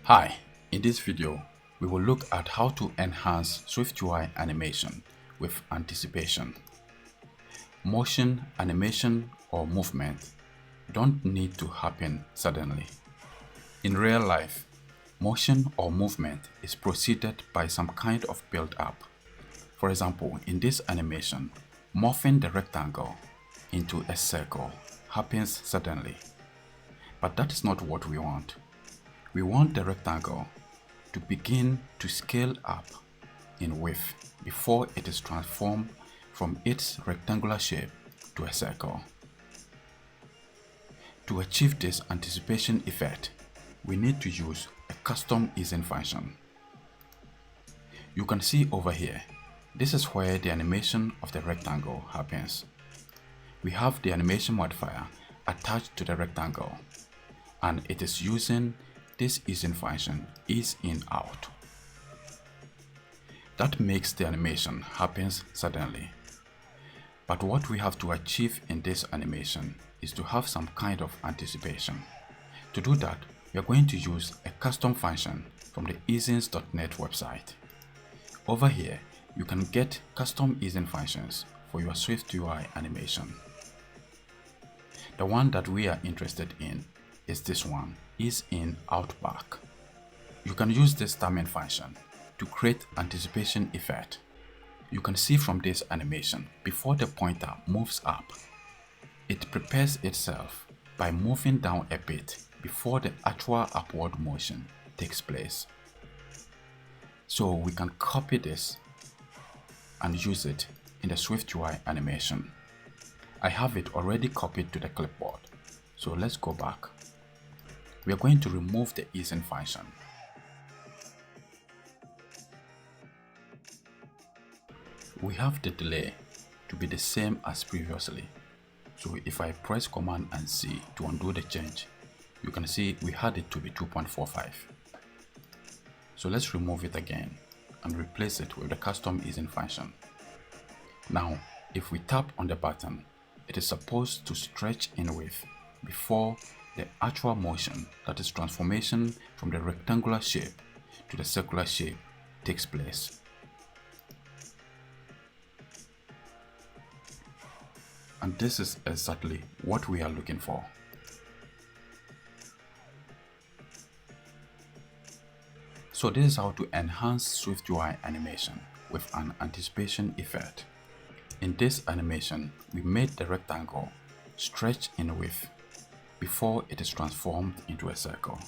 Hi, in this video, we will look at how to enhance SwiftUI animation with anticipation. Motion, animation, or movement don't need to happen suddenly. In real life, motion or movement is preceded by some kind of build-up. For example, in this animation, morphing the rectangle into a circle happens suddenly. But that is not what we want. We want the rectangle to begin to scale up in width before it is transformed from its rectangular shape to a circle. To achieve this anticipation effect, we need to use a custom isIn function. You can see over here, this is where the animation of the rectangle happens. We have the animation modifier attached to the rectangle, and it is using this isIn function isIn_out. That makes the animation happens suddenly. But what we have to achieve in this animation is to have some kind of anticipation. To do that, we are going to use a custom function from the isins.net website. Over here, you can get custom isIn functions for your SwiftUI animation. The one that we are interested in is this one, isIn_out. You can use this timing function to create anticipation effect. You can see from this animation, before the pointer moves up, it prepares itself by moving down a bit before the actual upward motion takes place. So we can copy this and use it in the SwiftUI animation. I have it already copied to the clipboard. So let's go back. We are going to remove the isIn function. We have the delay to be the same as previously. So if I press Command and C to undo the change, you can see we had it to be 2.45. So let's remove it again and replace it with the custom isIn function. Now, if we tap on the button, it is supposed to stretch in width before the actual motion, that is transformation from the rectangular shape to the circular shape, takes place. And this is exactly what we are looking for. So this is how to enhance SwiftUI animation with an anticipation effect. In this animation, we made the rectangle stretch in width before it is transformed into a circle.